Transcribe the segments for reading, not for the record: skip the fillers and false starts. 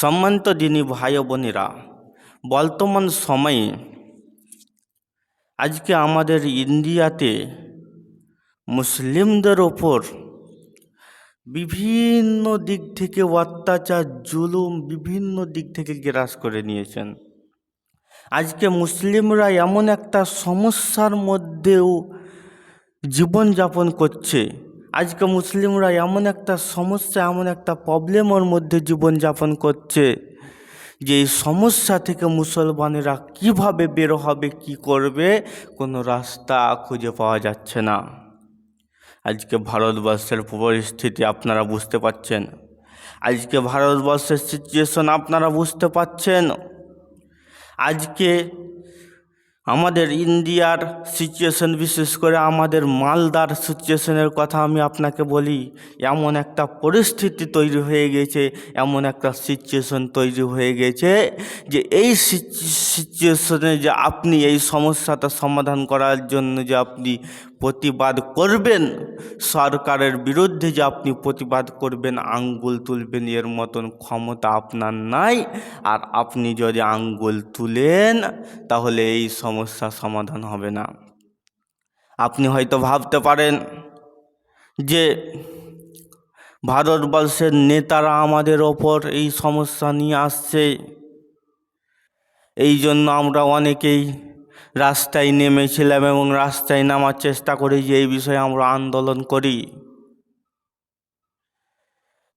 সম্মানিত দিনী ভাই ও বোনেরা, বর্তমান সময়ে আজকে আমাদের ইন্ডিয়াতে মুসলিমদের ওপর বিভিন্ন দিক থেকে অত্যাচার জুলুম বিভিন্ন দিক থেকে গ্রাস করে নিয়েছেন। আজকে মুসলিমরা এমন একটা সমস্যার মধ্যেও জীবনযাপন করছে। আজকে মুসলিমরা এমন একটা সমস্যা, এমন একটা প্রবলেমের মধ্যে জীবনযাপন করছে যে এই সমস্যা থেকে মুসলমানেরা কিভাবে বের হবে, কি করবে, কোনো রাস্তা খুঁজে পাওয়া যাচ্ছে না। আজকে ভারতবর্ষের পরিস্থিতি আপনারা বুঝতে পাচ্ছেন, আজকে ভারতবর্ষের সিচুয়েশন আপনারা বুঝতে পাচ্ছেন। আজকে আমাদের ইন্ডিয়ার সিচুয়েশন, বিশেষ করে আমাদের মালদার সিচুয়েশনের কথা আমি আপনাকে বলি। এমন একটা পরিস্থিতি তৈরি হয়ে গেছে, এমন একটা সিচুয়েশন তৈরি হয়ে গেছে যে এই সিচুয়েশনে যে আপনি এই সমস্যাটা সমাধান করার জন্য যে আপনি প্রতিবাদ করবেন, সরকারের বিরুদ্ধে যে আপনি প্রতিবাদ করবেন, আঙ্গুল তুলবেন, এর মতন ক্ষমতা আপনার নাই। আর আপনি যদি আঙ্গুল তুলেন তাহলে এই সমস্যা সমাধান হবে না। আপনি হয়তো ভাবতে পারেন যে ভারতবর্ষের নেতারা আমাদের ওপর এই সমস্যা নিয়ে আসছে, এই জন্য আমরা অনেকেই রাস্তায় নেমেছিলাম এবং রাস্তায় নামার চেষ্টা করি যে এই বিষয়ে আমরা আন্দোলন করি।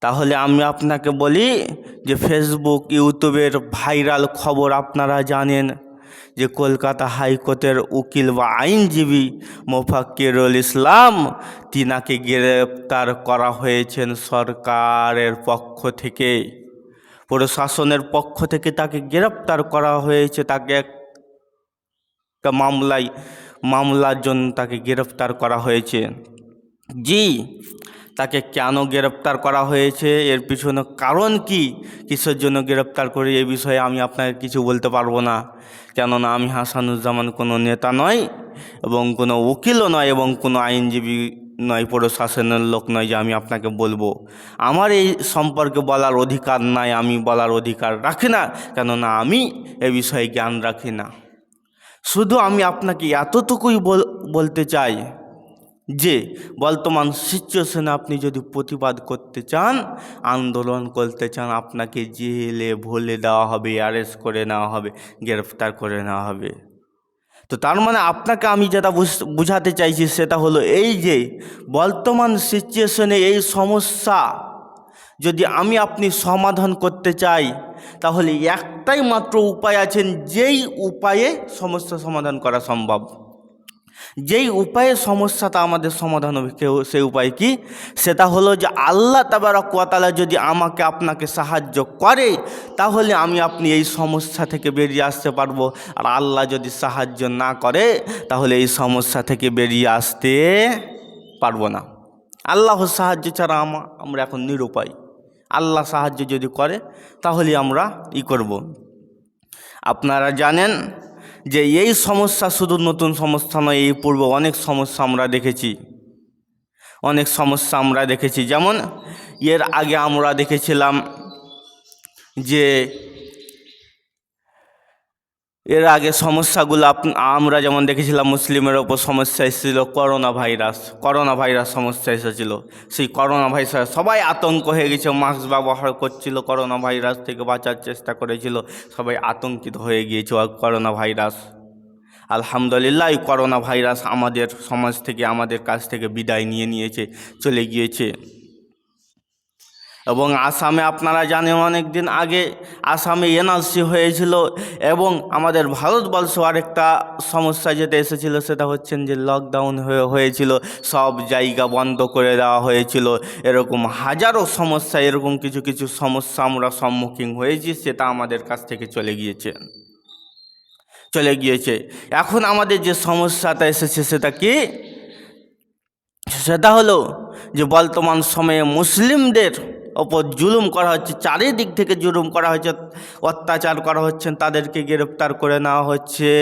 তাহলে আমি আপনাকে বলি যে ফেসবুক, ইউটিউবের ভাইরাল খবর আপনারা জানেন যে কলকাতা হাইকোর্টের উকিল বা আইনজীবী মোফাক্কিরুল ইসলাম, তিনাকে গ্রেপ্তার করা হয়েছেন সরকারের পক্ষ থেকে, প্রশাসনের পক্ষ থেকে তাকে গ্রেপ্তার করা হয়েছে। তাকে একটা মামলার জন্য তাকে গ্রেপ্তার করা হয়েছে। জি, তাকে কেন গ্রেপ্তার করা হয়েছে, এর পিছনে কারণ কি, কিসের জন্য গ্রেপ্তার করে, এই বিষয়ে আমি আপনাকে কিছু বলতে পারবো না। কেননা আমি হাসানুজ্জামান কোনো নেতা নয় এবং কোনো উকিলও নয় এবং কোনো আইনজীবী নয়, প্রশাসনের লোক নয় যে আমি আপনাকে বলবো। আমার এই সম্পর্কে বলার অধিকার নাই, আমি বলার অধিকার রাখি না, কেননা আমি এ বিষয়ে জ্ঞান রাখি না। শুধু আমি আপনাকে এতটুকুই বলতে চাই যে বর্তমান সিচুয়েশনে আপনি যদি প্রতিবাদ করতে চান, আন্দোলন করতে চান, আপনাকে জেলে ভরে দেওয়া হবে, অ্যারেস্ট করে নেওয়া হবে, গ্রেফতার করে নেওয়া হবে। তো তার মানে আপনাকে আমি যেটা বুঝাতে চাইছি সেটা হলো এই যে বর্তমান সিচুয়েশনে এই সমস্যা যদি আপনি সমাধান করতে চাই, তাহলে একটাই মাত্র উপায় আছেন, যেই উপায়ে সমস্যা সমাধান করা সম্ভব, যেই উপায়ে সমস্যাটা আমাদের সমাধান হবে, সেই উপায় কি, সেটা হলো যে আল্লাহ তাবারক ওয়া তাআলা যদি আমাকে আপনাকে সাহায্য করে, তাহলে আপনি এই সমস্যা থেকে বেরিয়ে আসতে পারবো। আর আল্লাহ যদি সাহায্য না করে, তাহলে এই সমস্যা থেকে বেরিয়ে আসতে পারবো না। আল্লাহর সাহায্য ছাড়া আমরা এখন নিরুপায়। আল্লাহ সাহায্য যদি করে তাহলে আমরা করব। আপনারা জানেন যে এই সমস্যা শুধু নতুন সমস্যা নয়, এই পূর্বে অনেক সমস্যা আমরা দেখেছি, যেমন এর আগে আমরা দেখেছিলাম যে সমস্যাগুলো আমরা যেমন দেখেছিলাম, মুসলিমের ওপর সমস্যা এসেছিল করোনা ভাইরাস সমস্যা এসেছিল। সেই করোনা ভাইরাস সবাই আতঙ্ক হয়ে গেছে, মাস্ক ব্যবহার করছিল, করোনা ভাইরাস থেকে বাঁচার চেষ্টা করেছিল, সবাই আতঙ্কিত হয়ে গিয়েছে করোনা ভাইরাস। আলহামদুলিল্লাহ, এই করোনা ভাইরাস আমাদের সমাজ থেকে, আমাদের কাছ থেকে বিদায় নিয়েছে, চলে গিয়েছে। এবং আসামে আপনারা জানেন অনেক দিন আগে আসামে এনআরসি হয়েছিল, এবং আমাদের ভারতবর্ষ আরেকটা সমস্যা যেটা এসেছিল সেটা হচ্ছেন যে লকডাউন হয়েছিল, সব জায়গা বন্ধ করে দেওয়া হয়েছিল। এরকম হাজারো সমস্যা, এরকম কিছু সমস্যা আমরা সম্মুখীন হয়েছি, সেটা আমাদের কাছ থেকে চলে গিয়েছে। এখন আমাদের যে সমস্যাটা এসেছে সেটা কি, সেটা হলো যে বর্তমান সময়ে মুসলিমদের ওপর জুলুম করা হচ্ছে, চারিদিক থেকে জুলুম করা হচ্ছে, অত্যাচার করা হচ্ছে, তাদেরকে গ্রেপ্তার করে নেওয়া হচ্ছে।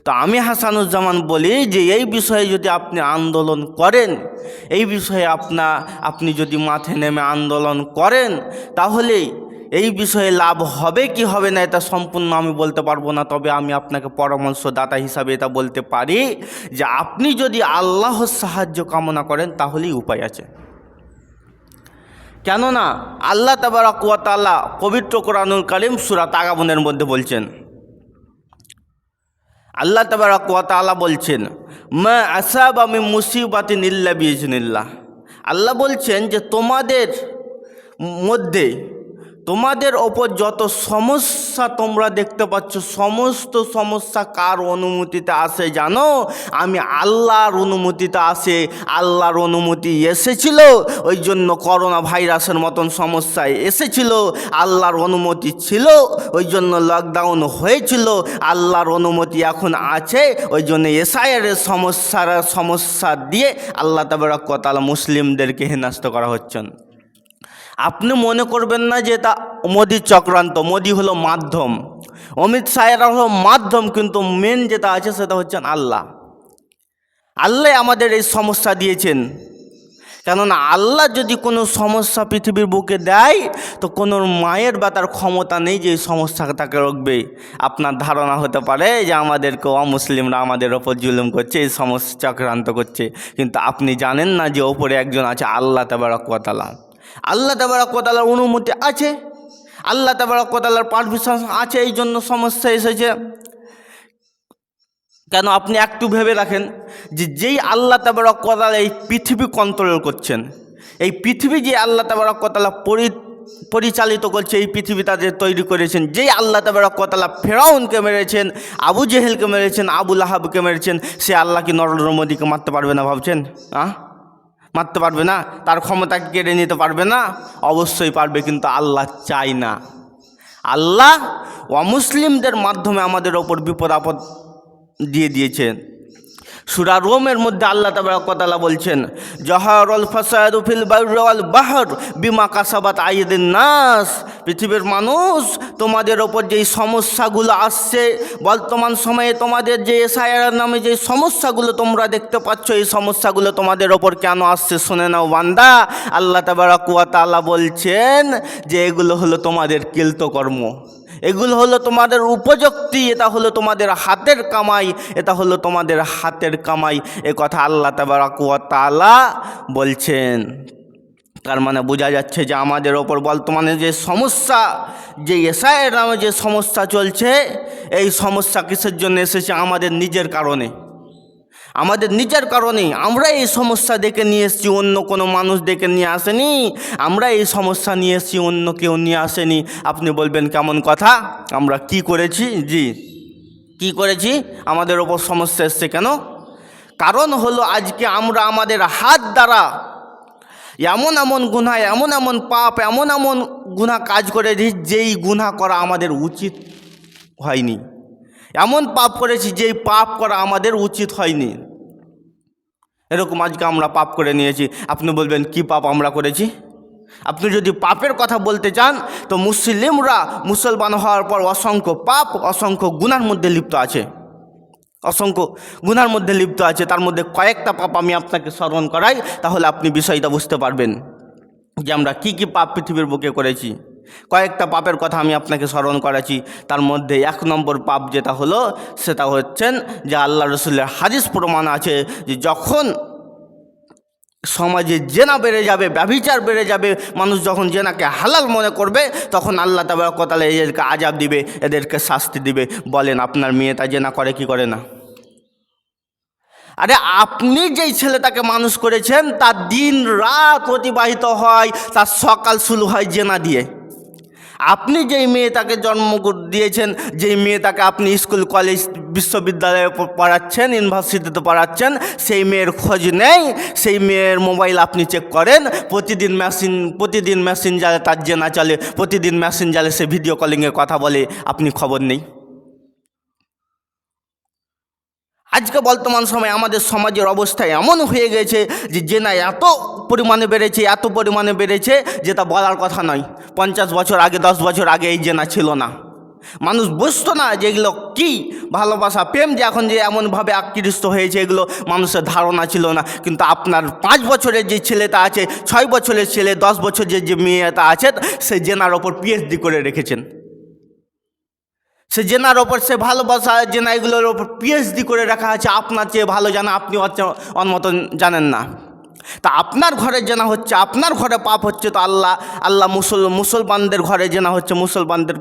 তো আমি হাসানুজ্জামান বলি যে এই বিষয়ে যদি আপনি আন্দোলন করেন, এই বিষয়ে আপনি যদি মাঠে নেমে আন্দোলন করেন, তাহলে এই বিষয়ে লাভ হবে কি হবে না এটা সম্পূর্ণ আমি বলতে পারবো না, তবে আমি আপনাকে পরামর্শদাতা হিসাবে এটা বলতে পারি যে আপনি যদি আল্লাহর সাহায্য কামনা করেন তাহলেই উপায় আছে। কেননা আল্লাহ তাবারক ওয়া তাআলা পবিত্র কোরআনুল কারীম সূরা তাগাবুনের মধ্যে বলছেন, আল্লাহ তাবারক ওয়া তাআলা বলছেন, মা আসাবা মিন মুসিবাতিন ইল্লা বিইজনিল্লাহ। আল্লাহ বলছেন যে তোমাদের মধ্যে, তোমাদের ওপর যত সমস্যা তোমরা দেখতে পাচ্ছ, সমস্ত সমস্যা কার অনুমতিতে আসে জানো? আমি আল্লাহর অনুমতিতে আসে। আল্লাহর অনুমতি এসেছিল, ওই জন্য করোনা ভাইরাসের মতন সমস্যায় এসেছিল। আল্লাহর অনুমতি ছিল, ওই জন্য লকডাউন হয়েছিল। আল্লাহর অনুমতি এখন আছে, ওই জন্য এসআইআর সমস্যা দিয়ে আল্লাহ তাবারক ওয়া তাআলা মুসলিমদেরকে হেনস্থা করা হচ্ছেন। আপনি মনে করবেন না যে এটা মোদির চক্রান্ত। মোদি হলো মাধ্যম, অমিত শাহেরা হলো মাধ্যম, কিন্তু মেন যেটা আছে সেটা হচ্ছেন আল্লাহ। আল্লাহ আমাদের এই সমস্যা দিয়েছেন। কেননা আল্লাহ যদি কোনো সমস্যা পৃথিবীর বুকে দেয় তো কোনো মায়ের বা তার ক্ষমতা নেই যে এই সমস্যাটাকে রোখবে। আপনার ধারণা হতে পারে যে আমাদেরকে অমুসলিমরা আমাদের ওপর জুলুম করছে, এই সমস্যা চক্রান্ত করছে, কিন্তু আপনি জানেন না যে ওপরে একজন আছে আল্লাহ তাবারক ওয়া তাআলা। আল্লাহ তাবারক ওয়া তাআলার অনুমতি আছে, আল্লাহ তাবারক ওয়া তাআলার পারমিশন আছে, এই জন্য সমস্যা এসেছে। কেন আপনি একটু ভেবে রাখেন যে যেই আল্লাহ তাবারক ওয়া তাআলা এই পৃথিবী কন্ট্রোল করছেন, এই পৃথিবী যে আল্লাহ তাবারক ওয়া তাআলা পরিচালিত করছে, এই পৃথিবী তাদের তৈরি করেছেন, যেই আল্লাহ তাবারক ওয়া তাআলা ফেরাউনকে মেরেছেন, আবু জেহেলকে মেরেছেন, আবু লাহাবকে মেরেছেন, সে আল্লাহ কি নরেন্দ্র মোদীকে মারতে পারবে না ভাবছেন? মারতে পারবে না? তার ক্ষমতাকে কেড়ে নিতে পারবে না? অবশ্যই পারবে, কিন্তু আল্লাহ চায় না। আল্লাহ অমুসলিমদের মাধ্যমে আমাদের ওপর বিপদ আপদ দিয়ে দিয়েছেন। সূরা রোমের মধ্যে আল্লাহ তাবারক ওয়া তাআলা বলছেন, জাহারুল ফাসাদু ফিল বাররি ওয়াল বাহর বিমা কাসাবাত আইদিন নাস। পৃথিবীর মানুষ, তোমাদের ওপর যেই সমস্যাগুলো আসছে বর্তমান সময়ে, তোমাদের যে এসআইআর নামে যে সমস্যাগুলো তোমরা দেখতে পাচ্ছ, এই সমস্যাগুলো তোমাদের ওপর কেন আসছে শুনে নাও বান্দা। আল্লাহ তাবারক ওয়া তাআলা বলছেন যে এগুলো হলো তোমাদের কৃতকর্ম, এগুলো হলো তোমাদের উপযুক্তি, এটা হলো তোমাদের হাতের কামাই, এটা হলো তোমাদের হাতের কামাই। এ কথা আল্লাহ তাবারক ওয়া তাআলা বলছেন। তার মানে বোঝা যাচ্ছে যে আমাদের ওপর বর্তমানে যে সমস্যা, যে এসআইআর নামে যে সমস্যা চলছে, এই সমস্যা কিসের জন্য এসেছে? আমাদের নিজের কারণে, আমাদের নিজের কারণে। আমরা এই সমস্যা ডেকে নিয়ে এসেছি, অন্য কোনো মানুষ ডেকে নিয়ে আসেনি। আমরা এই সমস্যা নিয়ে এসেছি, অন্য কেউ নিয়ে আসেনি। আপনি বলবেন কেমন কথা, আমরা কি করেছি? জি, কি করেছি? আমাদের ওপর সমস্যা এসছে কেন? কারণ হলো আজকে আমরা আমাদের হাত দ্বারা এমন এমন গুনাহ, এমন এমন পাপ, এমন এমন গুনাহ কাজ করেছি যেই গুনাহ করা আমাদের উচিত হয়নি। এমন পাপ করেছি যেই পাপ করা আমাদের উচিত হয়নি। এরকম আজকে আমরা পাপ করে নিয়েছি। আপনি বলবেন কি পাপ আমরা করেছি? আপনি যদি পাপের কথা বলতে চান তো মুসলিমরা মুসলমান হওয়ার পর অসংখ্য পাপ, অসংখ্য গুনার মধ্যে লিপ্ত আছে, অসংখ্য গুনার মধ্যে লিপ্ত আছে। তার মধ্যে কয়েকটা পাপ আমি আপনাকে স্মরণ করাই, তাহলে আপনি বিষয়টা বুঝতে পারবেন যে আমরা কি কি পাপ পৃথিবীর বুকে করেছি। কয়েকটা পাপের কথা আমি আপনাকে স্মরণ করাচ্ছি। তার মধ্যে 1 নম্বর পাপ যেটা হলো, সেটা হচ্ছেন যে আল্লাহ রসুলের হাদিস প্রমাণ আছে যে যখন সমাজে জেনা বেড়ে যাবে, ব্যভিচার বেড়ে যাবে, মানুষ যখন জেনাকে হালাল মনে করবে, তখন আল্লাহ তাবারক ওয়া তাআলা এদেরকে আযাব দিবে, এদেরকে শাস্তি দিবে। বলেন আপনার মেয়েটা জেনা করে কি করে না? আরে আপনি যেই ছেলেটাকে মানুষ করেছেন তার দিন রাত অতিবাহিত হয়, তার সকাল শুরু হয় জেনা দিয়ে। আপনি যেই মেয়েটাকে জন্ম দিয়েছেন, যেই মেয়েটাকে আপনি স্কুল কলেজ বিশ্ববিদ্যালয়ে পড়াচ্ছেন, ইউনিভার্সিটিতে পড়াচ্ছেন, সেই মেয়ের খোঁজ নেই, সেই মেয়ের মোবাইল আপনি চেক করেন, প্রতিদিন মেসেঞ্জারে তার জেনা চলে, প্রতিদিন মেসেঞ্জারে সে ভিডিও কলিংয়ে কথা বলে, আপনি খবর নেই। আজকে বর্তমান সময়ে আমাদের সমাজের অবস্থা এমন হয়ে গেছে যে জেনা এত পরিমাণে বেড়েছে, এত পরিমাণে বেড়েছে যেটা বলার কথা নয়। 50 বছর আগে, 10 বছর আগে এই জেনা ছিল না। মানুষ বুঝতো না যে এগুলো কী ভালোবাসা প্রেম, যে এখন যে এমনভাবে আকৃষ্ট হয়েছে এগুলো মানুষের ধারণা ছিল না। কিন্তু আপনার 5 বছরের যে ছেলেটা আছে, 6 বছরের ছেলে, 10 বছরের যে মেয়েটা আছে, সে জেনার ওপর পিএইচডি করে রেখেছেন। সে জেনার ওপর, সে ভালোবাসা জেনা এগুলোর ওপর পিএইচডি করে রাখা আছে। আপনার চেয়ে ভালো জানা আপনি ওর মতন জানেন না। তা আপনার ঘরে জেনা হচ্ছে, আপনার ঘরে পাপ হচ্ছে, তো আল্লাহ মুসলমানদের ঘরে জেনা হচ্ছে, মুসলমানদের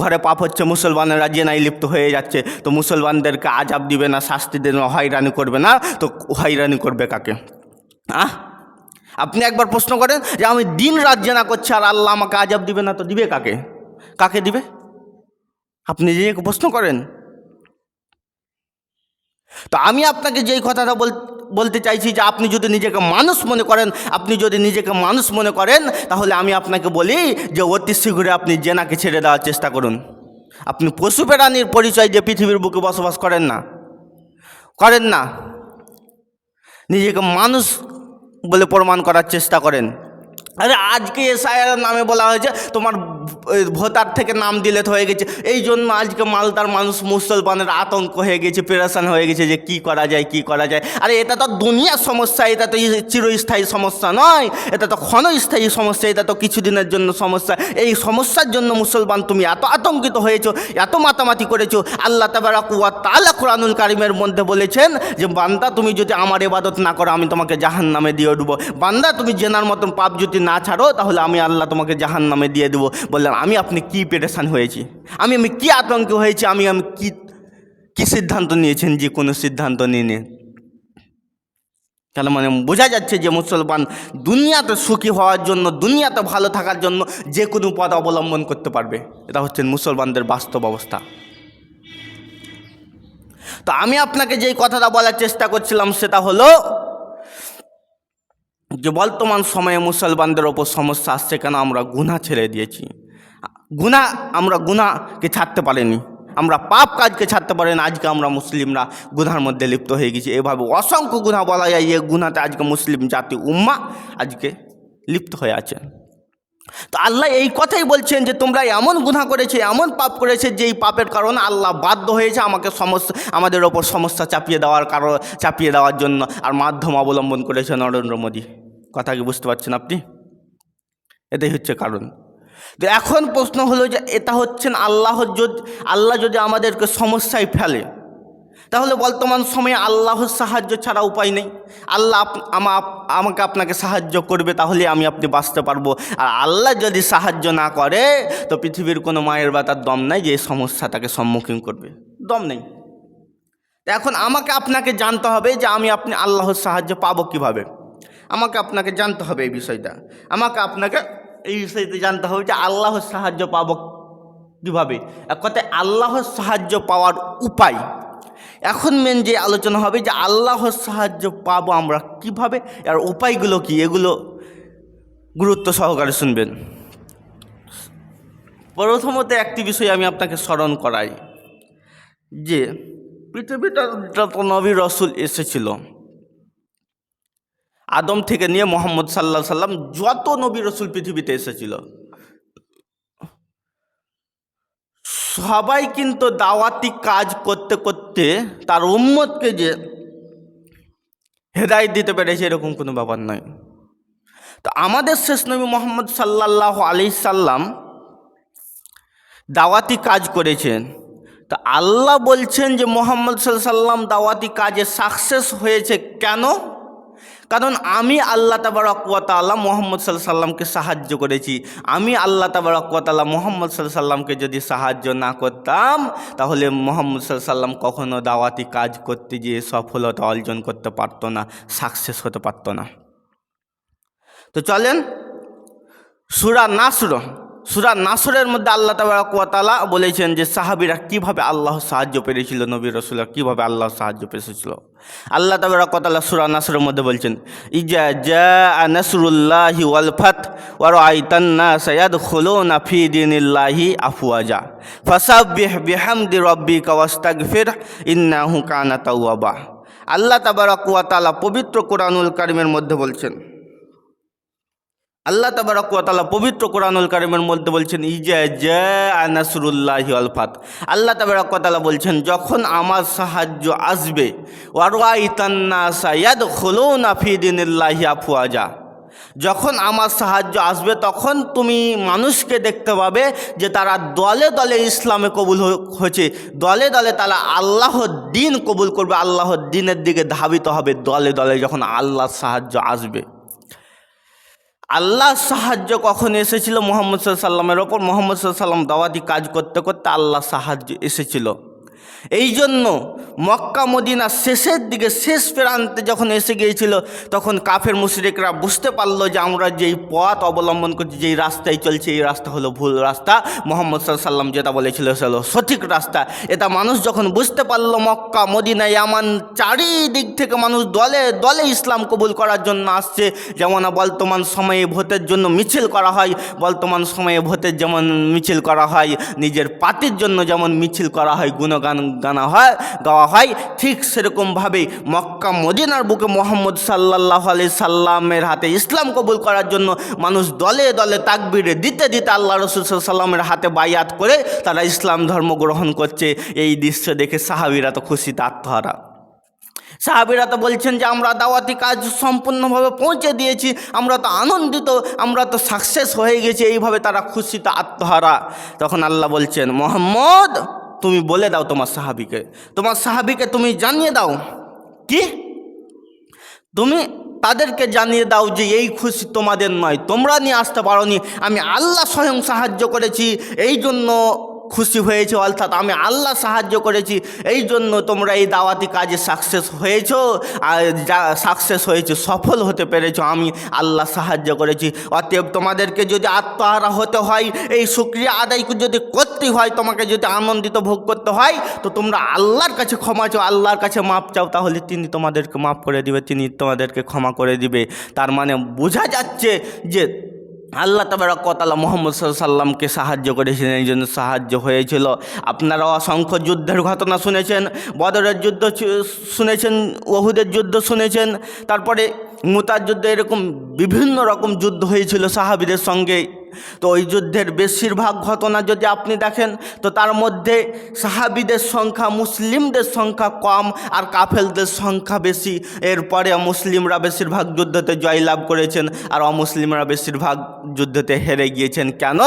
ঘরে পাপ হচ্ছে, মুসলমানেরা জেনায় লিপ্ত হয়ে যাচ্ছে। তো মুসলমানদেরকে আজাব দিবে না, শাস্তি দেবে না, হয়রানি করবে না, তো হয়রানি করবে কাকে? আপনি একবার প্রশ্ন করেন যে আমি দিন রাত জেনা করছি আর আল্লাহ আমাকে আজাব দিবে না, তো দিবে কাকে? কাকে দিবে? আপনি নিজেকে প্রশ্ন করেন। তো আমি আপনাকে যেই কথাটা বলতে চাইছি যে আপনি যদি নিজেকে মানুষ মনে করেন, তাহলে আমি আপনাকে বলি যে অতি শীঘ্রই আপনি জেনাকে ছেড়ে দেওয়ার চেষ্টা করুন। আপনি পশু প্রাণীর পরিচয় দিয়ে পৃথিবীর বুকে বসবাস করেন না, নিজেকে মানুষ বলে প্রমাণ করার চেষ্টা করেন। আরে আজকে এসআইআর নামে বলা হয়েছে তোমার ভোটার থেকে নাম ডিলিট হয়ে গেছে, এই জন্য আজকে মালদার মানুষ মুসলমানের আতঙ্ক হয়ে গেছে, পেরেশান হয়ে গেছে যে কি করা যায়। আরে এটা তো দুনিয়ার সমস্যা, এটা তো চিরস্থায়ী সমস্যা নয়, এটা তো ক্ষণস্থায়ী সমস্যা, এটা তো কিছুদিনের জন্য সমস্যা। এই সমস্যার জন্য মুসলমান তুমি এত আতঙ্কিত হয়েছো, এত মাতামাতি করেছো। আল্লাহ তাবারাক ওয়া তাআলা কুরআনুল কারীমের মধ্যে বলেছেন যে বান্দা তুমি যদি আমার ইবাদত না করো আমি তোমাকে জাহান্নামে দিয়ে দেবো। বান্দা তুমি জেনার মতন পাপ যদি না ছাড়ো তাহলে আমি আল্লাহ তোমাকে জাহান্নামে দিয়ে দেবো। বললাম আপনি কি পেরেশান হয়েছি, আমি কি আতঙ্ক হয়েছি, আমি কি সিদ্ধান্ত নিয়েছেন? যে কোনো সিদ্ধান্ত নিয়ে তাহলে মানে বোঝা যাচ্ছে যে মুসলমান দুনিয়াতে সুখী হওয়ার জন্য, দুনিয়াতে ভালো থাকার জন্য যে কোনো পথ অবলম্বন করতে পারবে। এটা হচ্ছে মুসলমানদের বাস্তব অবস্থা। তো আমি আপনাকে যেই কথাটা বলার চেষ্টা করছিলাম সেটা হলো যে বর্তমান সময়ে মুসলমানদের ওপর সমস্যা আসছে কেন? আমরা গুনাহ ছেড়ে দিয়েছি। আমরা গুনাহকে ছাড়তে পারিনি, আমরা পাপ কাজকে ছাড়তে পারিনি। আজকে আমরা মুসলিমরা গুনার মধ্যে লিপ্ত হয়ে গেছি। এভাবে অসংখ্য গুনাহ বলা যায়, এই গুনাতে আজকে মুসলিম জাতি উম্মা আজকে লিপ্ত হয়ে আছে। তো আল্লাহ এই কথাই বলছেন যে তোমরা এমন গুনাহ করেছে, এমন পাপ করেছে, যেই পাপের কারণে আল্লাহ বাধ্য হয়েছে আমাদের ওপর সমস্যা চাপিয়ে দেওয়ার জন্য, আর মাধ্যম অবলম্বন করেছে নরেন্দ্র মোদী। কথা কি বুঝতে পারছেন আপনি? এটাই হচ্ছে কারণ। তো এখন প্রশ্ন হলো যে এটা হচ্ছেন আল্লাহ যদি আমাদেরকে সমস্যায় ফেলে, তাহলে বর্তমান সময়ে আল্লাহর সাহায্য ছাড়া উপায় নেই। আল্লাহ আমাকে আপনাকে সাহায্য করবে, তাহলে আপনি বাঁচতে পারবো। আর আল্লাহ যদি সাহায্য না করে তো পৃথিবীর কোনো মায়ের বাতার দম নাই যে এই সমস্যাটাকে সম্মুখীন করবে, দম নেই। এখন আমাকে আপনাকে জানতে হবে যে আপনি আল্লাহর সাহায্য পাবো কিভাবে। আমাকে আপনাকে জানতে হবে এই বিষয়টা, এই বিষয়টা জানতে হবে যে আল্লাহর সাহায্য পাবো কীভাবে। এক কথায় আল্লাহর সাহায্য পাওয়ার উপায়। এখন মেন যে আলোচনা হবে যে আল্লাহর সাহায্য পাবো আমরা কিভাবে, আর উপায়গুলো কি, এগুলো গুরুত্ব সহকারে শুনবেন। প্রথমত একটি বিষয় আমি আপনাকে স্মরণ করাই যে পৃথিবীটা যত নবী রসুল এসেছিল, আদম থেকে নিয়ে মুহাম্মদ সাল্লাল্লাহু আলাইহি সাল্লাম, যত নবী রসুল পৃথিবীতে এসেছিল সবাই কিন্তু দাওয়াতি কাজ করতে করতে তার উম্মতকে যে হেদায়েত দিতে পেরেছে এরকম কোনো ব্যাপার নয়। তো আমাদের শেষ নবী মুহাম্মদ সাল্লাল্লাহু আলাইহি সাল্লাম দাওয়াতি কাজ করেছেন। তা আল্লাহ বলছেন যে মুহাম্মদ সাল্লাল্লাহু আলাইহি সাল্লাম দাওয়াতি কাজে সাকসেস হয়েছে কেন? কারণ আমি আল্লাহ তাবারক ওয়া তাআলা মুহাম্মদ সাল্লাল্লাহু আলাইহি সাল্লামকে সাহায্য করেছি। আমি আল্লাহ তাবারক ওয়া তাআলা মুহাম্মদ সাল্লাল্লাহু আলাইহি সাল্লামকে যদি সাহায্য না করতাম তাহলে মুহাম্মদ সাল্লাল্লাহু আলাইহি সাল্লাম কখনো দাওয়াতি কাজ করতে গিয়ে সফলতা অর্জন করতে পারতো না, সাকসেস হতে পারতো না। তো চলেন সূরা নাসরের মধ্যে আল্লাহ তাবারক ওয়া তাআলা বলেছেন যে সাহাবীরা কিভাবে আল্লাহর সাহায্য পেয়েছিল, নবী রাসূলরা কিভাবে আল্লাহর সাহায্য পেয়েছিল। আল্লাহ তাবারক ওয়া তাআলা সূরা নাসরের মধ্যে বলছেন, ইজা জাআ নাসরুল্লাহি ওয়াল ফাত ওয়া রাআইতান নাসা ইয়াদখুলুনা ফি দীনিল্লাহি আফওয়াজা ফাসাব্বিহ বিহামদি রাব্বিকা ওয়াস্তাগফির ইন্নাহু কানা তাওয়াবা। আল্লাহ তাবারক ওয়া তাআলা পবিত্র কোরআনুল কারীমের মধ্যে বলছেন, আল্লাহ তাবারক ওয়া তাআলা পবিত্র কোরআনুল কারীমের মধ্যে বলছেন ইজা জাআ নাসরুল্লাহি ওয়াল ফাত। আল্লাহ তাবারক ওয়া তাআলা বলছেন যখন আমার সাহায্য আসবে, ওয়া রাআইতান নাসা ইয়াদখুলুনা ফি দীনিল্লাহি আফওয়াজা, যখন আমার সাহায্য আসবে তখন তুমি মানুষকে দেখতে পাবে যে তারা দলে দলে ইসলামে কবুল হয়েছে, দলে দলে তারা আল্লাহর দিন কবুল করবে, আল্লাহর দিনের দিকে ধাবিত হবে দলে দলে যখন আল্লাহর সাহায্য আসবে। আল্লাহর সাহায্য কখন এসেছিল? মুহাম্মদ সাল্লাল্লাহু আলাইহি সাল্লামের ওপর। মুহাম্মদ সাল্লাল্লাহু আলাইহি সাল্লাম দাওয়াতি কাজ করতে করতে আল্লাহর সাহায্য এসেছিল। এই জন্য মক্কা মদিনা শেষের দিকে, শেষ প্রান্তে যখন এসে গিয়েছিল, তখন কাফের মুশরিকরা বুঝতে পারলো যে আমরা যেই পথ অবলম্বন করছি, যেই রাস্তায় চলছে, এই রাস্তা হলো ভুল রাস্তা। মুহাম্মদ সাল্লাল্লাহু আলাইহি সাল্লাম যেটা বলেছিল সেটা হলো সঠিক রাস্তা। এটা মানুষ যখন বুঝতে পারলো, মক্কা মদিনা ইয়ামান চারিদিক থেকে মানুষ দলে দলে ইসলাম কবুল করার জন্য আসছে। যেমন বর্তমান সময়ে ভোটের জন্য মিছিল করা হয়, বর্তমান সময়ে ভোটের যেমন মিছিল করা হয়, নিজের পার্টির জন্য যেমন মিছিল করা হয়, গুণগান গাওয়া হয়, ঠিক সেরকমভাবে মক্কা মদিনার বুকে মুহাম্মদ সাল্লাল্লাহু আলাইহি সাল্লামের হাতে ইসলাম কবুল করার জন্য মানুষ দলে দলে তাকবীর দিতে দিতে আল্লাহ রাসূল সাল্লাল্লাহু আলাইহি সাল্লামের হাতে বায়াত করে তারা ইসলাম ধর্ম গ্রহণ করছে। এই দৃশ্য দেখে সাহাবীরা তো খুশিতে আত্মহারা। সাহাবীরা তো বলছেন যে আমরা দাওয়াতি কাজ সম্পূর্ণভাবে পৌঁছে দিয়েছি, আমরা তো আনন্দিত, আমরা তো সাকসেস হয়ে গেছি। এইভাবে তারা খুশিতে আত্মহারা। তখন আল্লাহ বলছেন, মুহাম্মদ তুমি বলে দাও তোমার সাহাবীকে তুমি জানিয়ে দাও। কি? তুমি তাদেরকে জানিয়ে দাও যে এই খুশি তোমাদের নয়, তোমরা নিয়ে আসতে পারোনি, আমি আল্লাহ স্বয়ং সাহায্য করেছি, এই জন্য খুশি হয়েছে, অর্থাৎ আমি আল্লাহ সাহায্য করেছি, এই জন্য তোমরা এই দাওয়াতি কাজে সাকসেস হয়েছো। আর যা সাকসেস হয়েছে, সফল হতে পেরেছো, আমি আল্লাহ সাহায্য করেছি। অতএব তোমাদেরকে যদি আত্মহারা হতে হয়, এই শুকরিয়া আদায় যদি করতে হয়, তোমাকে যদি আনন্দিত ভোগ করতে হয়, তো তোমরা আল্লাহর কাছে ক্ষমা চাও, আল্লাহর কাছে মাপ চাও, তাহলে তিনি তোমাদেরকে মাফ করে দিবে, তিনি তোমাদেরকে ক্ষমা করে দিবে। তার মানে বোঝা যাচ্ছে যে আল্লাহ তাবারক ওয়া তাআলা মুহাম্মদ সাল্লাল্লাহু আলাইহি সাল্লামকে সাহায্য করেছিলেন, এই জন্য সাহায্য হয়েছিল। আপনারা অসংখ্য যুদ্ধের ঘটনা শুনেছেন, বদরের যুদ্ধ শুনেছেন, উহুদের যুদ্ধ শুনেছেন, তারপরে মুতার যুদ্ধ, এরকম বিভিন্ন রকম যুদ্ধ হয়েছিল সাহাবীদের সঙ্গে। তো ওই যুদ্ধের বেশিরভাগ ঘটনা যদি আপনি দেখেন, তো তার মধ্যে সাহাবীদের সংখ্যা, মুসলিমদের সংখ্যা কম আর কাফেরদের সংখ্যা বেশি। এরপরে মুসলিমরা বেশিরভাগ যুদ্ধতে জয়লাভ করেছেন আর অমুসলিমরা বেশিরভাগ যুদ্ধতে হেরে গিয়েছেন। কেন?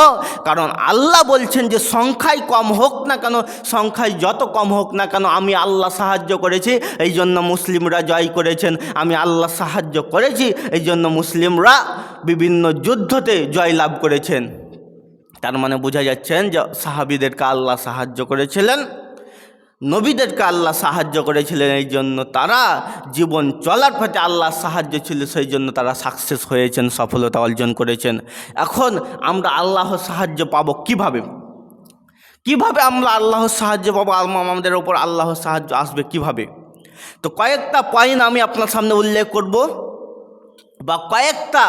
কারণ আল্লাহ বলছেন যে সংখ্যায় কম হোক না কেন, সংখ্যায় যত কম হোক না কেন, আমি আল্লাহ সাহায্য করেছি, এই জন্য মুসলিমরা জয় করেছেন। আমি আল্লাহ সাহায্য করেছি, এই জন্য মুসলিমরা বিভিন্ন যুদ্ধতে জয়লাভ করেছেন। তার মানে বোঝা যাচ্ছেন যে সাহাবীদেরকে আল্লাহ সাহায্য করেছিলেন, নবীদেরকে আল্লাহ সাহায্য করেছিলেন, এই জন্য তারা জীবন চলার পথে আল্লাহর সাহায্য ছিল, সেই জন্য তারা সাকসেস হয়েছেন, সফলতা অর্জন করেছেন। এখন আমরা আল্লাহর সাহায্য পাবো কিভাবে? কিভাবে আমরা আল্লাহর সাহায্য পাবো? আমাদের ওপর আল্লাহর সাহায্য আসবে কিভাবে? তো কয়েকটা পয়েন্ট আমি আপনার সামনে উল্লেখ করব, বা কয়েকটা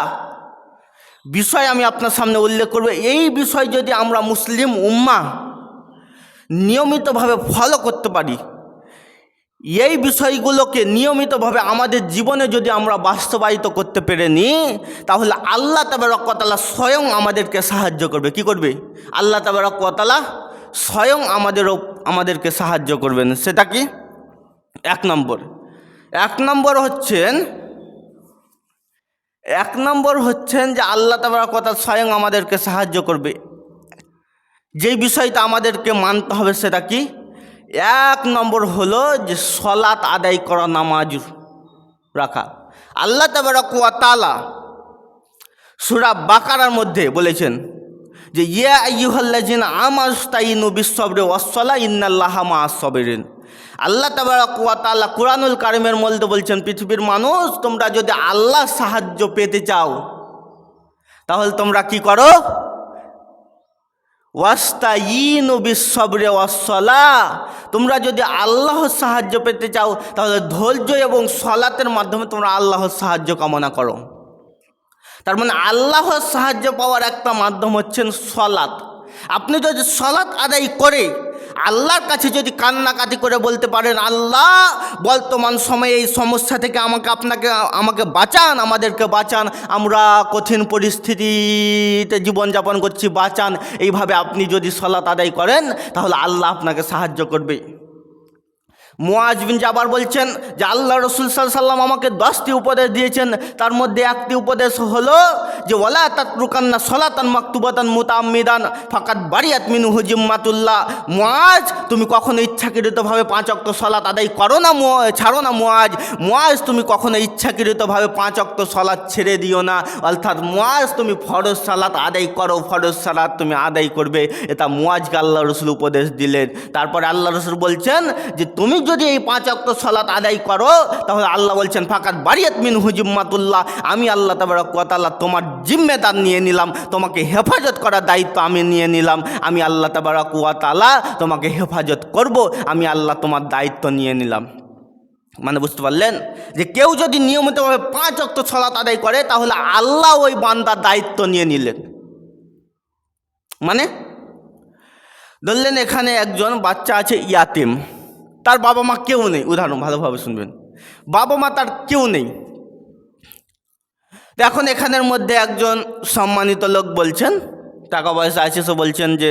বিষয় আমি আপনার সামনে উল্লেখ করব। এই বিষয় যদি আমরা মুসলিম উম্মাহ নিয়মিতভাবে ফলো করতে পারি, এই বিষয়গুলোকে নিয়মিতভাবে আমাদের জীবনে যদি আমরা বাস্তবায়িত করতে পেরে নিই, তাহলে আল্লাহ তাবারক ওয়া তাআলা স্বয়ং আমাদেরকে সাহায্য করবে। কি করবে? আল্লাহ তাবারক ওয়া তাআলা স্বয়ং আমাদেরকে সাহায্য করবেন। সেটা কি? এক নম্বর হচ্ছেন যে আল্লাহ তাবারক ওয়া তাআলা স্বয়ং আমাদেরকে সাহায্য করবে, যেই বিষয়টা আমাদেরকে মানতে হবে। সেটা কি? এক নম্বর হলো যে সালাত আদায় করা, নামাজ রাখা। আল্লাহ তাবারক ওয়া তাআলা সূরা বাকারার মধ্যে বলেছেন যে ইয়া আইয়ুহাল্লাযিনা আমানুস্তাইনু বিস-সাবরি ওয়াস-সালাহ ইন্নাল্লাহা মা'আস-সাবিরিন। আল্লাহ তাবারক ওয়া তাআলা কুরআনুল কারীমের মধ্যে বলছেন, পৃথিবীর মানুষ, তোমরা যদি আল্লাহ সাহায্য পেতে চাও, তাহলে তোমরা কি করো? ওয়াস্তাইনু বিস-সাবরি ওয়াস-সালাহ, তোমরা যদি আল্লাহর সাহায্য পেতে চাও, তাহলে ধৈর্য এবং সালাতের মাধ্যমে তোমরা আল্লাহর সাহায্য কামনা করো। তার মানে আল্লাহর সাহায্য পাওয়ার একটা মাধ্যম হচ্ছেন সালাত। আপনি যদি সালাত আদায় করে আল্লাহর কাছে যদি কান্নাকাটি করে বলতে পারেন, আল্লাহ বর্তমান সময়ে এই সমস্যা থেকে আমাকে বাঁচান, আমাদেরকে বাঁচান, আমরা কঠিন পরিস্থিতিতে জীবনযাপন করছি, বাঁচান, এইভাবে আপনি যদি সালাত আদায় করেন তাহলে আল্লাহ আপনাকে সাহায্য করবে। মুআজ বিন জাবাল বলছেন যে আল্লাহ রসুল সাল্লাল্লাহু আলাইহি ওয়াসাল্লাম আমাকে 10টি উপদেশ দিয়েছেন, তার মধ্যে একটি উপদেশ হলো যে ওয়ালা তাতরুকান্না সলাতান মাকতুবাতান মুতাআম্মিদান ফাকাদ বারিয়াত মিনহু জিম্মাতুল্লাহ। মুআজ, তুমি কখনো ইচ্ছাকৃতভাবে 5 ওয়াক্ত সালাত আদায় করো না, ছাড়ো না। মুআজ তুমি কখনো ইচ্ছাকৃতভাবে 5 ওয়াক্ত সালাত ছেড়ে দিও না। অর্থাৎ মুআজ, তুমি ফরজ সালাত আদায় করো, ফরজ সালাত তুমি আদায় করবে। এটা মুআজকে আল্লাহ রসুল উপদেশ দিলেন। তারপরে আল্লাহ রসুল বলছেন যে তুমি যদি এই 5 ওয়াক্ত সালাত আদায় করো তাহলে আল্লাহ বলছেন ফাকাদ বারিয়াত মিনহু জিম্মাতুল্লাহ, আমি আল্লাহ তাবারক ওয়া তাআলা তোমার জিম্মেদার নিয়ে নিলাম, তোমাকে হেফাজত করার দায়িত্ব আমি নিয়ে নিলাম। আমি আল্লাহ তাবারক ওয়া তাআলা তোমাকে হেফাজত করব, আমি আল্লাহ তোমার দায়িত্ব নিয়ে নিলাম। মানে বুঝতে পারলেন যে কেউ যদি নিয়মিতভাবে 5 ওয়াক্ত সালাত আদায় করে তাহলে আল্লাহ ওই বান্দার দায়িত্ব নিয়ে নিলেন। মানে ধরলেন এখানে একজন বাচ্চা আছে ইয়াতিম, তার বাবা মা কেউ নেই, উদাহরণ ভালোভাবে শুনবেন, বাবা মা তার কেউ নেই। এখন এখানের মধ্যে একজন সম্মানিত লোক বলছেন, টাকা পয়সা আছে, সে বলছেন যে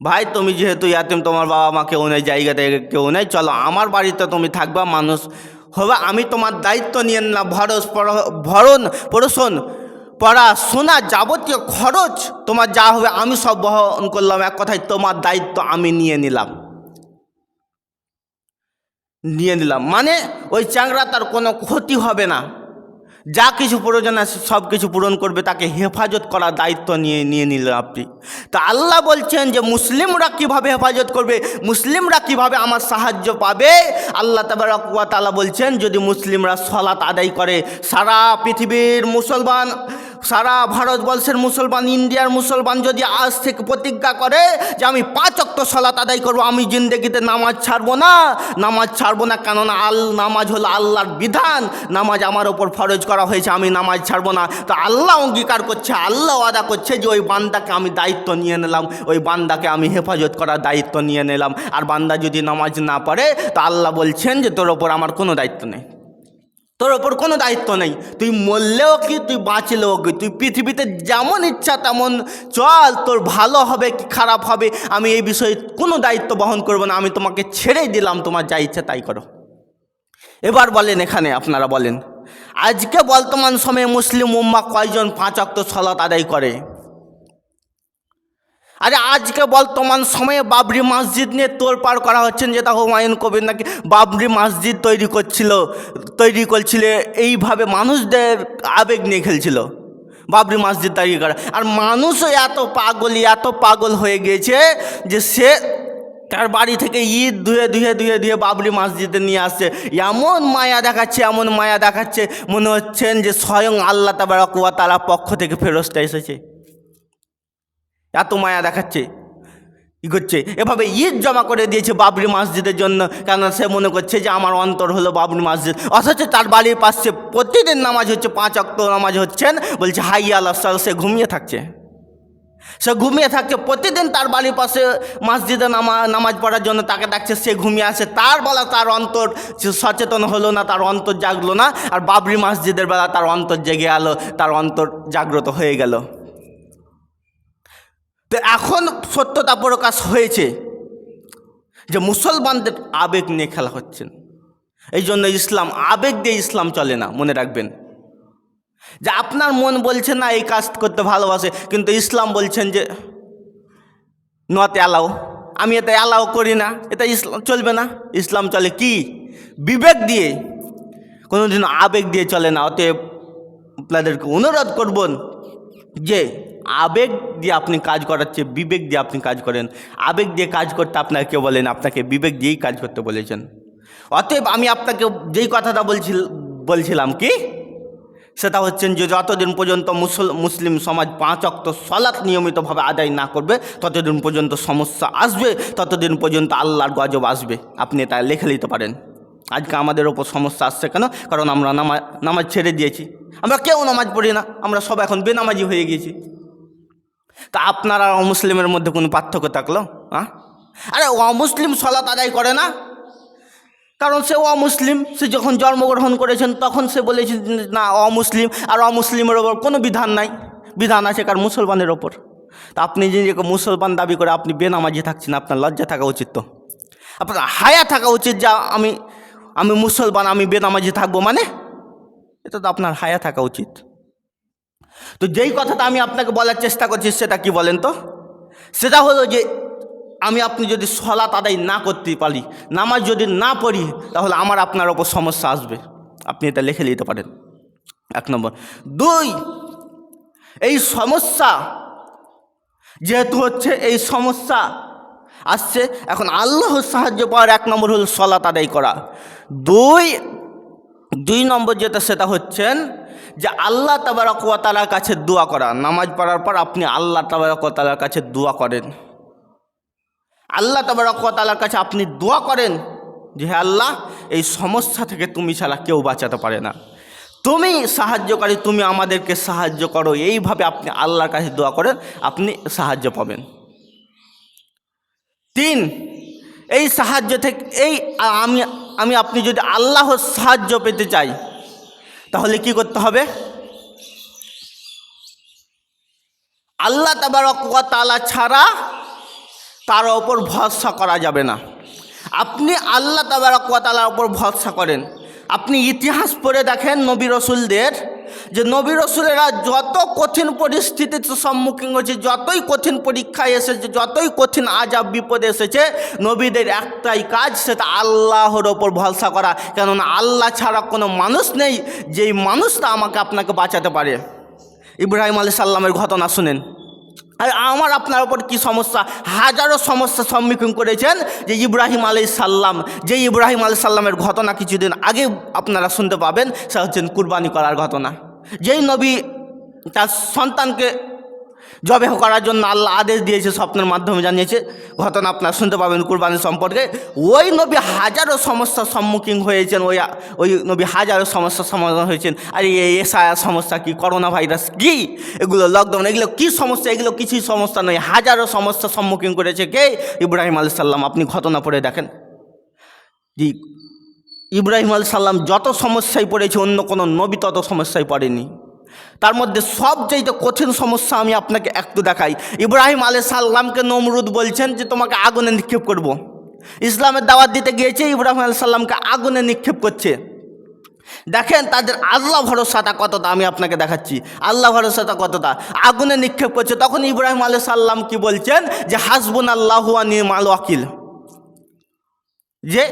ভাই তুমি যেহেতু ইয়াতিম, তোমার বাবা মা কেউ নেই, জায়গাতে কেউ নেই, চলো আমার বাড়িতে তুমি থাকবা, মানুষ হবে, আমি তোমার দায়িত্ব নিয়ে নিলাম, ভরণ পোষণ পড়াশোনা যাবতীয় খরচ তোমার যা হবে আমি সব বহন করলাম। এক কথায় তোমার দায়িত্ব আমি নিয়ে নিলাম। মানে ওই চ্যাংড়া তার কোনো ক্ষতি হবে না, যা কিছু প্রয়োজন আছে সব কিছু পূরণ করবে, তাকে হেফাজত করার দায়িত্ব নিয়ে নিলেন আপনি। তা আল্লাহ বলছেন যে মুসলিমরা কিভাবে হেফাজত করবে, মুসলিমরা কিভাবে আমার সাহায্য পাবে। আল্লাহ তাবারক ওয়া তাআলা বলছেন যদি মুসলিমরা সালাত আদায় করে, সারা পৃথিবীর মুসলমান, সারা ভারতবর্ষের মুসলমান, ইন্ডিয়ার মুসলমান যদি আজ থেকে প্রতিজ্ঞা করে যে আমি 5 ওয়াক্ত সালাত আদায় করব, আমি জিন্দেগিতে নামাজ ছাড়বো না, কেননা নামাজ হলো আল্লাহর বিধান, নামাজ আমার ওপর ফরজ করা হয়েছে, আমি নামাজ ছাড়বো না। তো আল্লাহ অঙ্গীকার করছে, আল্লাহ ওয়াদা করছে যে ওই বান্দাকে আমি দায়িত্ব নিয়ে নিলাম, ওই বান্দাকে আমি হেফাজত করার দায়িত্ব নিয়ে নিলাম। আর বান্দা যদি নামাজ না পড়ে তো আল্লাহ বলছেন যে তোর ওপর আমার কোনো দায়িত্ব নেই, তোর ওপর কোনো দায়িত্ব নেই। তুই মরলেও কি, তুই বাঁচলেও কি, তুই পৃথিবীতে যেমন ইচ্ছা তেমন চল, তোর ভালো হবে কি খারাপ হবে আমি এই বিষয়ে কোনো দায়িত্ব বহন করব না, আমি তোমাকে ছেড়েই দিলাম, তোমার যা ইচ্ছা তাই করো। এবার বলেন, এখানে আপনারা বলেন আজকে বর্তমান সময়ে মুসলিম উম্মাহ কয়জন 5 ওয়াক্ত সালাত আদায় করে? আরে আজকে বর্তমান সময়ে বাবরি মসজিদ নিয়ে তোড়পাড় করা হচ্ছেন, যেটা হুমায়ুন কবির নাকি বাবরি মসজিদ তৈরি করছিল, এইভাবে মানুষদের আবেগ নিয়ে খেলছিল, বাবরি মসজিদ তৈরি করা। আর মানুষও এত পাগল হয়ে গিয়েছে যে সে তার বাড়ি থেকে ঈদ ধুয়ে বাবরি মসজিদে নিয়ে আসছে, এমন মায়া দেখাচ্ছে মনে হচ্ছেন যে স্বয়ং আল্লাহ তাবারক ওয়া তাআলার পক্ষ থেকে ফেরেশতা এসেছে, এত মায়া দেখাচ্ছে। করছে এভাবে ঈদ জমা করে দিয়েছে বাবরি মসজিদের জন্য, কেন সে মনে করছে যে আমার অন্তর হলো বাবরি মসজিদ। অথচ তার বাড়ির পাশে প্রতিদিন নামাজ হচ্ছে, 5 ওয়াক্ত নামাজ হচ্ছেন, বলছে হাইয়া আলাস সালাত, সে ঘুমিয়ে থাকছে প্রতিদিন তার বাড়ির পাশে মসজিদে নামাজ পড়ার জন্য তাকে ডাকছে, সে ঘুমিয়ে আসে। তার বেলা তার অন্তর সচেতন হলো না, তার অন্তর জাগলো না, আর বাবরি মসজিদের বেলা তার অন্তর জেগে এলো, তার অন্তর জাগ্রত হয়ে গেল। তো এখন সত্যতা প্রকাশ হয়েছে যে মুসলমানদের আবেগ নিয়ে খেলা হচ্ছেন। এই জন্য আবেগ দিয়ে ইসলাম চলে না, মনে রাখবেন। যে আপনার মন বলছে না এই কাজ করতে ভালোবাসে, কিন্তু ইসলাম বলছেন যে নট অ্যালাউ, আমি এটা অ্যালাউ করি না, এটা ইসলাম চলবে না। ইসলাম চলে কি? বিবেক দিয়ে, কোনোদিন আবেগ দিয়ে চলে না। অতএব আপনাদেরকে অনুরোধ করবেন যে আবেগ দিয়ে আপনি কাজ করাচ্ছে, বিবেক দিয়ে আপনি কাজ করেন। আবেগ দিয়ে কাজ করতে আপনাকে কেউ বলেন, আপনাকে বিবেক দিয়েই কাজ করতে বলেছেন। অতএব আমি আপনাকে যেই কথাটা বলছিলাম কি, সেটা হচ্ছেন যে যতদিন পর্যন্ত মুসলিম সমাজ 5 ওয়াক্ত সালাত নিয়মিতভাবে আদায় না করবে ততদিন পর্যন্ত সমস্যা আসবে, ততদিন পর্যন্ত আল্লাহর গজব আসবে। আপনি এটা লিখে নিতে পারেন। আজকে আমাদের ওপর সমস্যা আসছে কেন? কারণ আমরা নামাজ ছেড়ে দিয়েছি, আমরা কেউ নামাজ পড়ি না, আমরা সব এখন বেনামাজি হয়ে গিয়েছি। তা আপনার আর মুসলিমের মধ্যে কোনো পার্থক্য থাকলো? আরে অমুসলিম সালাত আদায় করে না, কারণ সে অমুসলিম। সে যখন জন্মগ্রহণ করেছেন তখন সে বলেছেন না অমুসলিম, আর অমুসলিমের ওপর কোনো বিধান নাই, বিধান আছে কার মুসলমানের ওপর। তা আপনি নিজেকে মুসলমান দাবি করে আপনি বেনামাজি থাকছেন, আপনার লজ্জা থাকা উচিত। তো আপনার হায়া থাকা উচিত যে আমি মুসলমান, আমি বেনামাজি থাকবো, মানে এটা তো আপনার হায়া থাকা উচিত। তো যেই কথাটা আমি আপনাকে বলার চেষ্টা করছি সেটা কি বলেন তো, সেটা হলো যে আপনি যদি সলাত আদায় না করতে পারি, নামাজ যদি না পড়ি, তাহলে আমার আপনার ওপর সমস্যা আসবে। আপনি এটা লিখে নিতে পারেন, 1 নম্বর। 2, এই সমস্যা যেহেতু হচ্ছে, এই সমস্যা আসছে, এখন আল্লাহর সাহায্য পাওয়ার 1 নম্বর হল সলাত আদায় করা। 2 নম্বর যেটা সেটা হচ্ছেন যে আল্লাহ তাবারক ওয়া তাআলার কাছে দোয়া করা। নামাজ পড়ার পর আপনি আল্লাহ তাবারক ওয়া তাআলার কাছে দোয়া করেন, আল্লাহ তাবারক ওয়া তাআলার কাছে আপনি দোয়া করেন যে হে আল্লাহ, এই সমস্যা থেকে তুমি ছাড়া কেউ বাঁচাতে পারে না, তুমি সাহায্যকারী, তুমি আমাদেরকে সাহায্য করো। এইভাবে আপনি আল্লাহর কাছে দোয়া করেন, আপনি সাহায্য পাবেন। 3, এই সাহায্য থেকে আপনি যদি আল্লাহর সাহায্য পেতে চাই তাহলে কি করতে হবে? আল্লাহ তাবারক ওয়া তাআলা ছাড়া তার ওপর ভরসা করা যাবে না। আপনি আল্লাহ তাবারক ওয়া তাআলার ওপর ভরসা করেন। আপনি ইতিহাস পড়ে দেখেন নবী রসুলদের, যে নবী রসুলেরা যত কঠিন পরিস্থিতির সম্মুখীন হয়েছে, যতই কঠিন পরীক্ষায় এসেছে, যতই কঠিন আযাব বিপদ এসেছে, নবীদের একটাই কাজ, সেটা আল্লাহর ওপর ভরসা করা। কেননা আল্লাহ ছাড়া কোনো মানুষ নেই যেই মানুষটা আমাকে আপনাকে বাঁচাতে পারে। ইব্রাহিম আলাইহিস সালামের ঘটনা শুনেন। আর আমার আপনার ওপর কি সমস্যা, হাজারো সমস্যার সম্মুখীন করেছেন যে ইব্রাহিম আলাইহিস সালাম। যে ইব্রাহিম আলাইহিস সালামের ঘটনা কিছুদিন আগে আপনারা শুনতে পাবেন, সেটা হচ্ছেন কুরবানি করার ঘটনা। যেই নবী তার সন্তানকে জবেহ করার জন্য আল্লাহ আদেশ দিয়েছে, স্বপ্নের মাধ্যমে জানিয়েছে, ঘটনা আপনারা শুনতে পাবেন কুরবানি সম্পর্কে। ওই নবী হাজারো সমস্যার সম্মুখীন হয়েছেন, ওই নবী হাজারো সমস্যার সমাধান হয়েছেন। আর এই এসআইআর সমস্যা কি, করোনা ভাইরাস কি, এগুলো লকডাউন, এগুলো কি সমস্যা? এগুলো কিছুই সমস্যা নয়, হাজারো সমস্যার সম্মুখীন করেছে কে? ইব্রাহিম আলাইহিস সালাম। আপনি ঘটনা পড়ে দেখেন যে ইব্রাহিম আলাইহিস সালাম যত সমস্যায় পড়েছে, অন্য কোনো নবী তত সমস্যায় পড়েনি। তার মধ্যে সবচেয়ে কঠিন সমস্যা আমি আপনাকে একটু দেখাই। ইব্রাহিম আলাইহিস সালামকে নমরুদ বলছেন যে তোমাকে আগুনে নিক্ষেপ করব। ইসলামের দাওয়াত দিতে গিয়েছে, ইব্রাহিম আলাইহিস সালামকে আগুনে নিক্ষেপ করছে। দেখেন তাদের আল্লাহ ভরসাটা কতটা, আমি আপনাকে দেখাচ্ছি আল্লাহ ভরসাটা কতটা। আগুনে নিক্ষেপ করছে, তখন ইব্রাহিম আলাইহিস সালাম কি বলছেন যে হাসবুনাল্লাহু ওয়া নি'মাল ওয়াকিল, যে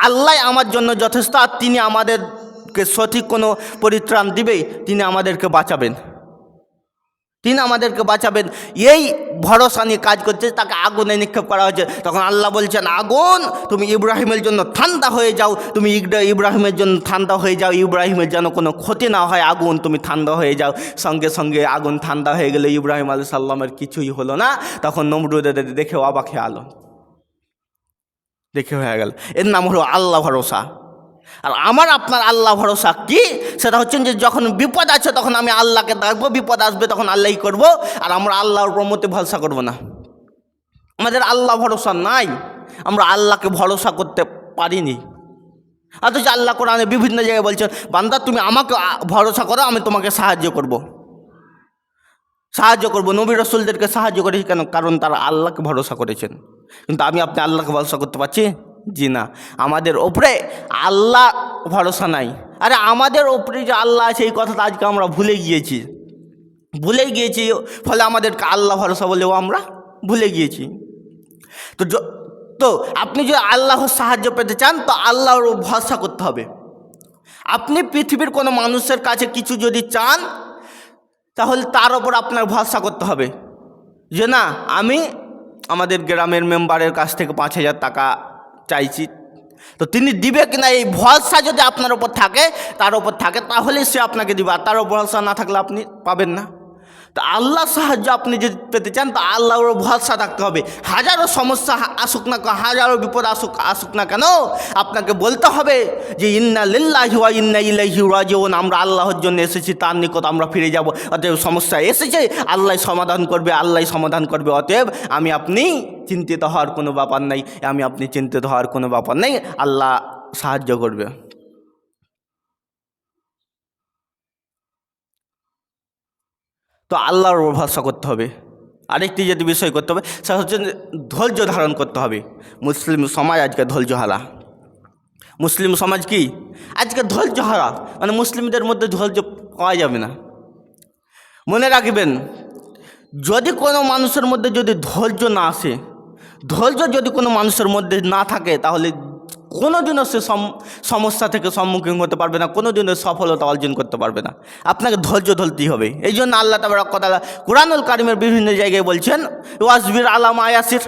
আল্লাহ আমার জন্য যথেষ্ট, আর তিনি আমাদেরকে সঠিক কোনো পরিত্রাণ দিবে, তিনি আমাদেরকে বাঁচাবেন, তিনি আমাদেরকে বাঁচাবেন। এই ভরসা নিয়ে কাজ করছে, তাকে আগুনে নিক্ষেপ করা হয়েছে। তখন আল্লাহ বলছেন আগুন তুমি ইব্রাহিমের জন্য ঠান্ডা হয়ে যাও, তুমি ইব্রাহিমের জন্য ঠান্ডা হয়ে যাও, ইব্রাহিমের যেন কোনো ক্ষতি না হয়, আগুন তুমি ঠান্ডা হয়ে যাও। সঙ্গে সঙ্গে আগুন ঠান্ডা হয়ে গেলে ইব্রাহিম আলাইহিস সালামের কিছুই হলো না। তখন নমরুদের দেখে অবাক হয়ে আলো, দেখে হয়ে গেল। এর নাম হলো আল্লাহ ভরসা। আর আমার আপনার আল্লাহ ভরসা কি, সেটা হচ্ছে যে যখন বিপদ আছে তখন আমি আল্লাহকে ডাকবো, বিপদ আসবে তখন আল্লাহই করব, আর আমরা আল্লাহর উপর মতে ভরসা করব না। আমাদের আল্লাহ ভরসা নাই, আমরা আল্লাহকে ভরসা করতে পারিনি। অথচ আল্লাহ কোরআনে বিভিন্ন জায়গায় বলছেন বান্দা তুমি আমাকে ভরসা করো, আমি তোমাকে সাহায্য করব। নবী রসুলদেরকে সাহায্য করেছি কেন? কারণ তারা আল্লাহকে ভরসা করেছেন। কিন্তু আমি আপনি আল্লাহকে ভরসা করতে পারছি? জি না, আমাদের ওপরে আল্লাহ ভরসা নাই। আরে আমাদের ওপরে যে আল্লাহ আছে এই কথাটা আজকে আমরা ভুলে গিয়েছি, ফলে আমাদেরকে আল্লাহ ভরসা বলেও আমরা ভুলে গিয়েছি। তো আপনি যদি আল্লাহর সাহায্য পেতে চান তো আল্লাহর ভরসা করতে হবে। আপনি পৃথিবীর কোনো মানুষের কাছে কিছু যদি চান তাহলে তার ওপর আপনার ভরসা করতে হবে যে না, আমি আমাদের গ্রামের মেম্বারের কাছ থেকে 5,000 টাকা চাইছি, তো তিনি দিবে কিনা এই ভরসা যদি আপনার ওপর থাকে, তার ওপর থাকে, তাহলে সে আপনাকে দিবে। আর তার ওপর ভরসা না থাকলে আপনি পাবেন না। তো আল্লাহর সাহায্য আপনি যদি পেতে চান তো আল্লাহর ভরসা থাকতে হবে। হাজারো সমস্যা আসুক না, হাজারো বিপদ আসুক না কেন, আপনাকে বলতে হবে যে ইন্না লিল্লাহি ওয়া ইন্না ইলাইহি রাজিউন, আমরা আল্লাহর জন্য এসেছি, তার নিকট আমরা ফিরে যাব। অতএব সমস্যা এসেছে, আল্লাহ সমাধান করবে, অতএব আমি আপনি চিন্তিত হওয়ার কোনো ব্যাপার নেই, আমি আপনি চিন্তিত হওয়ার কোনো ব্যাপার নেই, আল্লাহ সাহায্য করবে। তো আল্লাহর উপর ভরসা করতে হবে। আরেকটি যেটি বিষয় করতে হবে সেটা হচ্ছে ধৈর্য ধারণ করতে হবে। মুসলিম সমাজ আজকে ধৈর্যহারা। মুসলিম সমাজ কি আজকে ধৈর্যহারা, মানে মুসলিমদের মধ্যে ধৈর্য পাওয়া যাবে না। মনে রাখবেন, যদি কোনো মানুষের মধ্যে যদি ধৈর্য না আসে, ধৈর্য যদি কোনো মানুষের মধ্যে না থাকে, তাহলে কোনোদিনও সে সমস্যা থেকে সম্মুখীন হতে পারবে না, কোনোদিনও সফলতা অর্জন করতে পারবে না। আপনাকে ধৈর্য ধরতেই হবে। এই জন্য আল্লাহ তাবারক ওয়া তাআলা কুরআনুল কারীমের বিভিন্ন জায়গায় বলছেন ওয়াসবির আলা মা ইয়াসির।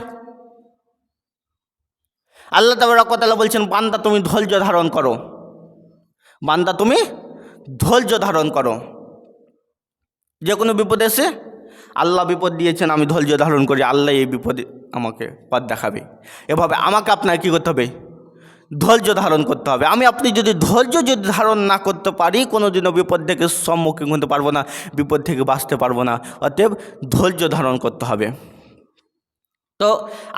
আল্লাহ তাবারক ওয়া তাআলা বলছেন, বান্দা তুমি ধৈর্য ধারণ করো, বান্দা তুমি ধৈর্য ধারণ করো। যে কোনো বিপদ এসে আল্লাহ বিপদ দিয়েছেন, আমি ধৈর্য ধারণ করি, আল্লাহ এই বিপদে আমাকে পথ দেখাবে। এভাবে আমাকে আপনার কী করতে হবে? ধৈর্য ধারণ করতে হবে। আমি আপনি যদি ধৈর্য যদি ধারণ না করতে পারি, কোনো দিনও বিপদ থেকে সম্মুখীন হতে পারবো না, বিপদ থেকে বাঁচতে পারবো না। অতএব ধৈর্য ধারণ করতে হবে। তো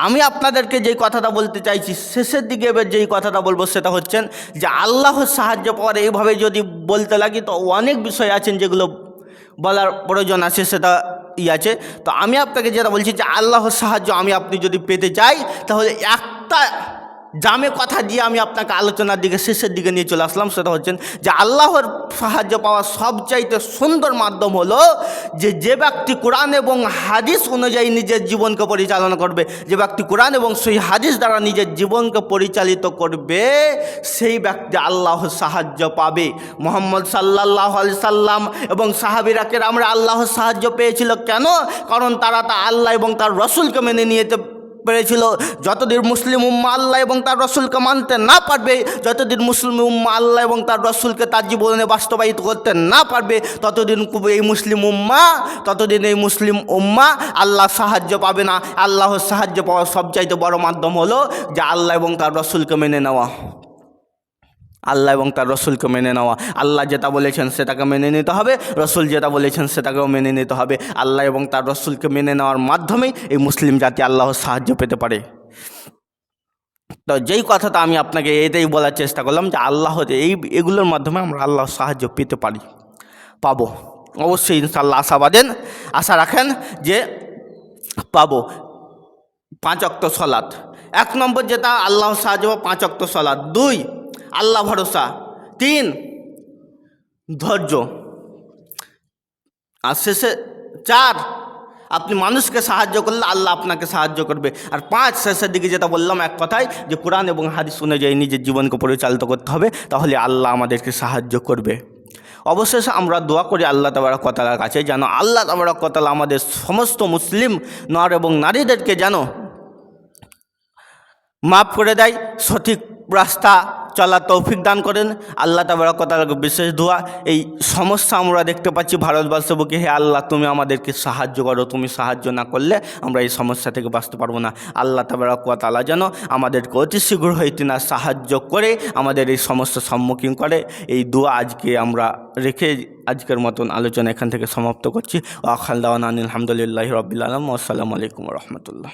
আমি আপনাদেরকে যেই কথাটা বলতে চাইছি, শেষের দিকে এবার যেই কথাটা বলবো সেটা হচ্ছেন যে আল্লাহর সাহায্য পাওয়ার এইভাবে যদি বলতে লাগি তো অনেক বিষয় আছেন যেগুলো বলার প্রয়োজন আছে, সেটা আছে। তো আমি আপনাকে যেটা বলছি যে আল্লাহর সাহায্য আমি আপনি যদি পেতে চাই, তাহলে একটা জামে কথা দিয়ে আমি আপনাকে আলোচনার দিকে শেষের দিকে নিয়ে চলে আসলাম। সেটা হচ্ছেন যে আল্লাহর সাহায্য পাওয়ার সবচাইতে সুন্দর মাধ্যম হলো যে ব্যক্তি কোরআন এবং হাদিস অনুযায়ী নিজের জীবনকে পরিচালনা করবে, যে ব্যক্তি কোরআন এবং সেই হাদিস দ্বারা নিজের জীবনকে পরিচালিত করবে, সেই ব্যক্তি আল্লাহর সাহায্য পাবে। মুহাম্মদ সাল্লাল্লাহু আলাইহি সাল্লাম এবং সাহাবীরা কেরামরা আল্লাহর সাহায্য পেয়েছিল কেন? কারণ তারা আল্লাহ এবং তার রসুলকে মেনে নিতে পেরেছিল। যতদিন মুসলিম উম্মাহ আল্লাহ এবং তার রসুলকে মানতে না পারবে, যতদিন মুসলিম উম্মাহ আল্লাহ এবং তার রসুলকে তার জীবনে বাস্তবায়িত করতে না পারবে, ততদিন এই মুসলিম উম্মাহ আল্লাহ সাহায্য পাবে না। আল্লাহর সাহায্য পাওয়ার সবচাইতে বড় মাধ্যম হলো যে আল্লাহ এবং তার রসুলকে মেনে নেওয়া, আল্লাহ এবং তার রসুলকে মেনে নেওয়া। আল্লাহ যেটা বলেছেন সেটাকে মেনে নিতে হবে, রসুল যেটা বলেছেন সেটাকেও মেনে নিতে হবে। আল্লাহ এবং তার রসুলকে মেনে নেওয়ার মাধ্যমেই এই মুসলিম জাতি আল্লাহর সাহায্য পেতে পারে। তো যেই কথাটা আমি আপনাকে এটাই বলার চেষ্টা করলাম যে এগুলোর মাধ্যমে আমরা আল্লাহর সাহায্য পেতে পারি, পাবো। অবশ্যই ইনশাআল্লাহ আশা রাখেন যে পাবো। 5 ওয়াক্ত সালাত, 1 নম্বর যেটা আল্লাহর সাহায্য, 5 ওয়াক্ত সালাত। 2 আল্লাহ ভরসা। 3 ধৈর্য। আর শেষে 4 আপনি মানুষকে সাহায্য করলে আল্লাহ আপনাকে সাহায্য করবে। আর 5 শেষের দিকে যেটা বললাম এক কথায় যে কোরআন এবং হাদিস অনুযায়ী নিজের জীবনকে পরিচালিত করতে হবে, তাহলে আল্লাহ আমাদেরকে সাহায্য করবে। অবশেষে আমরা দোয়া করি আল্লাহ তাবারক ওয়া তাআলার কাছে, যেন আল্লাহ তাবারক ওয়া তাআলা আমাদের সমস্ত মুসলিম নর এবং নারীদেরকে যেন মাফ করে দেয়, সঠিক রাস্তা চলার তৌফিক দান করেন। আল্লাহ তাবারক ওয়া তাআলার বিশেষ দোয়া। এই সমস্যা আমরা দেখতে পাচ্ছি ভারতবর্ষের বুকে, হে আল্লাহ তুমি আমাদেরকে সাহায্য করো, তুমি সাহায্য না করলে আমরা এই সমস্যা থেকে বাঁচতে পারবো না। আল্লাহ তাবারক ওয়া তাআলা যেন আমাদেরকে অতি শীঘ্রই তিনার সাহায্য করে আমাদের এই সমস্যার সম্মুখীন করে, এই দোয়া আজকে আমরা রেখে আজকের মতন আলোচনা এখান থেকে সমাপ্ত করছি। ওয়া আখিরু দাওয়ানা আলহামদুলিল্লাহি রাব্বিল আলামিন। আসসালামু আলাইকুম ওয়া রাহমাতুল্লাহ।